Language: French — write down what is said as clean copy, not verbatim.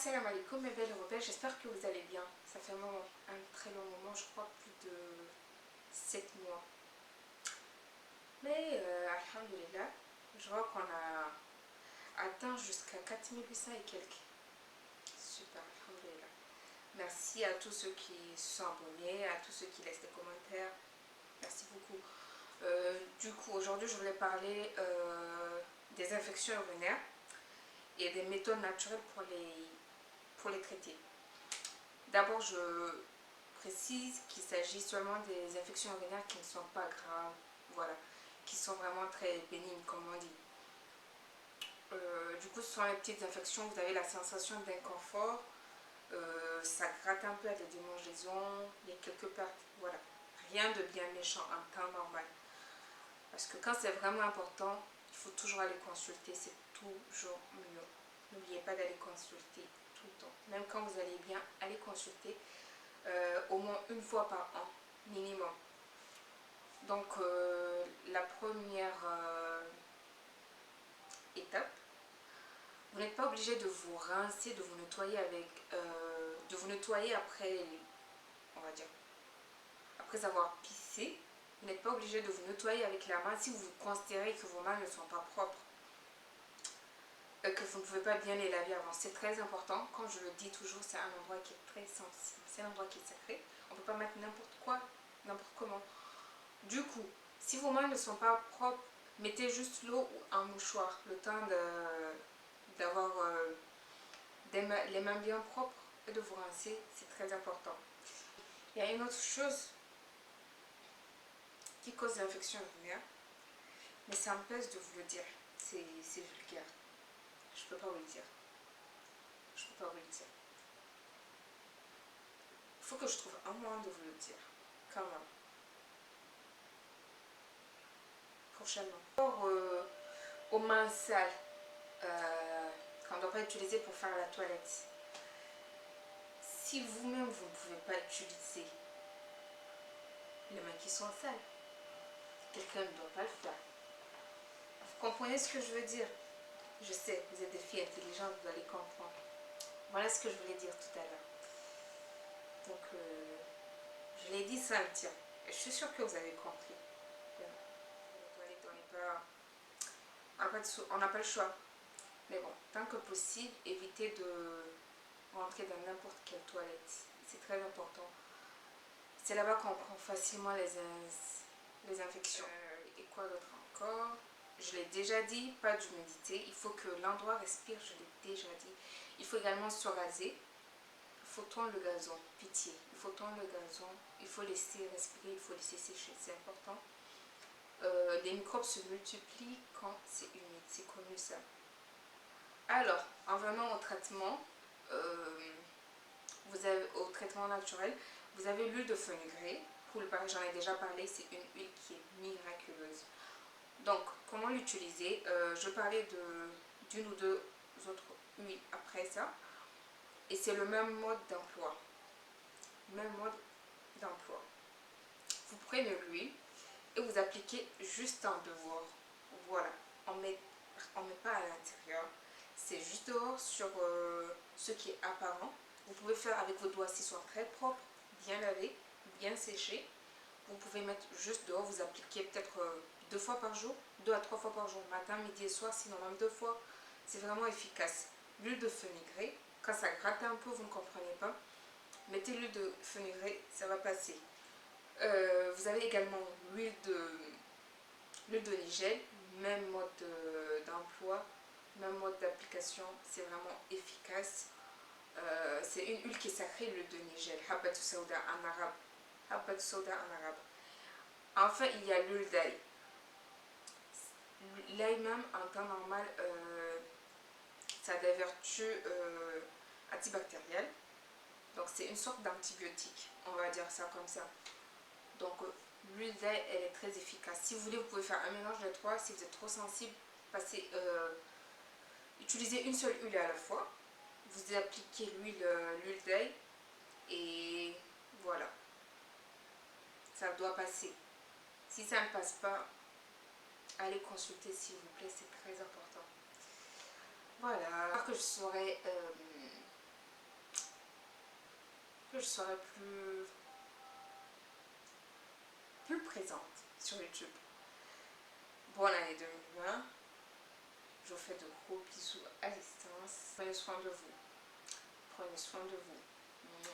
Assalamu alaikum mes belles rebelles, j'espère que vous allez bien. Ça fait un très long moment, je crois plus de 7 mois. Mais alhamdulillah, je vois qu'on a atteint jusqu'à 4800 et quelques. Super, alhamdulillah. Merci à tous ceux qui se sont abonnés, à tous ceux qui laissent des commentaires. Merci beaucoup. Du coup, aujourd'hui, je voulais parler des infections urinaires et des méthodes naturelles pour les traiter. D'abord, je précise qu'il s'agit seulement des infections urinaires qui ne sont pas graves, voilà, qui sont vraiment très bénignes, comme on dit. Du coup, ce sont les petites infections, vous avez la sensation d'inconfort, ça gratte un peu à des démangeaisons, il y a quelques pertes, voilà. Rien de bien méchant en temps normal. Parce que quand c'est vraiment important, il faut toujours aller consulter, c'est toujours mieux. N'oubliez pas d'aller consulter tout le temps. Même quand vous allez bien, allez consulter au moins une fois par an, minimum. Donc, la première étape, vous n'êtes pas obligé de vous rincer, de vous nettoyer de vous nettoyer après, on va dire, après avoir pissé. Vous n'êtes pas obligé de vous nettoyer avec la main si vous considérez que vos mains ne sont pas propres, que vous ne pouvez pas bien les laver avant. C'est très important. Comme je le dis toujours, c'est un endroit qui est très sensible. C'est un endroit qui est sacré. On ne peut pas mettre n'importe quoi, n'importe comment. Du coup, si vos mains ne sont pas propres, mettez juste l'eau ou un mouchoir. Le temps d'avoir les mains bien propres et de vous rincer, c'est très important. Il y a une autre chose qui cause l'infection urinaire, mais ça me pèse de vous le dire. C'est vulgaire. Je ne peux pas vous le dire. Je ne peux pas vous le dire. Il faut que je trouve un moyen de vous le dire. Quand même. Prochainement. Or, aux mains sales, qu'on ne doit pas utiliser pour faire la toilette. Si vous-même, vous ne pouvez pas utiliser les mains qui sont sales, quelqu'un ne doit pas le faire. Vous comprenez ce que je veux dire? Je sais, vous êtes des filles intelligentes, vous allez comprendre. Voilà ce que je voulais dire tout à l'heure. Donc, je l'ai dit sans le dire. Et je suis sûre que vous avez compris. Les toilettes, on n'a pas le choix. Mais bon, tant que possible, évitez de rentrer dans n'importe quelle toilette. C'est très important. C'est là-bas qu'on prend facilement les infections. Et quoi d'autre encore? Je l'ai déjà dit, pas d'humidité. Il faut que l'endroit respire, je l'ai déjà dit. Il faut également se raser. Il faut tondre le gazon, pitié. Il faut tondre le gazon. Il faut laisser respirer, il faut laisser sécher. C'est important. Les microbes se multiplient quand c'est humide. C'est connu ça. Alors, en venant au traitement, au traitement naturel, vous avez l'huile de fenugrec. J'en ai déjà parlé, c'est une huile qui est miraculeuse. Donc, comment l'utiliser? Je parlais d'une ou deux autres huiles après ça. Et c'est le même mode d'emploi. Même mode d'emploi. Vous prenez l'huile et vous appliquez juste en dehors. Voilà. On met pas à l'intérieur. C'est juste dehors sur ce qui est apparent. Vous pouvez faire avec vos doigts s'ils sont très propres, bien lavés, bien séchés. Vous pouvez mettre juste dehors, vous appliquez peut-être 2 fois par jour, 2 à 3 fois par jour, matin, midi et soir, sinon même 2 fois. C'est vraiment efficace. L'huile de fenugrec, quand ça gratte un peu, vous ne comprenez pas, mettez l'huile de fenugrec, ça va passer. Vous avez également l'huile de nigel, même mode d'emploi, même mode d'application, c'est vraiment efficace. C'est une huile qui est sacrée, l'huile de nigel, Habbat Sauda en arabe. Habbat Sauda en arabe. Enfin, il y a l'huile d'ail. L'ail même, en temps normal, ça a des vertus antibactérielles. Donc, c'est une sorte d'antibiotique, on va dire ça comme ça. Donc, l'huile d'ail, elle est très efficace. Si vous voulez, vous pouvez faire un mélange de 3. Si vous êtes trop sensible, utilisez une seule huile à la fois. Vous appliquez l'huile d'ail et voilà. Ça doit passer. Si ça ne passe pas, allez consulter s'il vous plaît, c'est très important. Voilà. Que je saurais je serai plus présente sur YouTube. Bonne année 2020. Je vous fais de gros bisous à distance. Prenez soin de vous. Prenez soin de vous.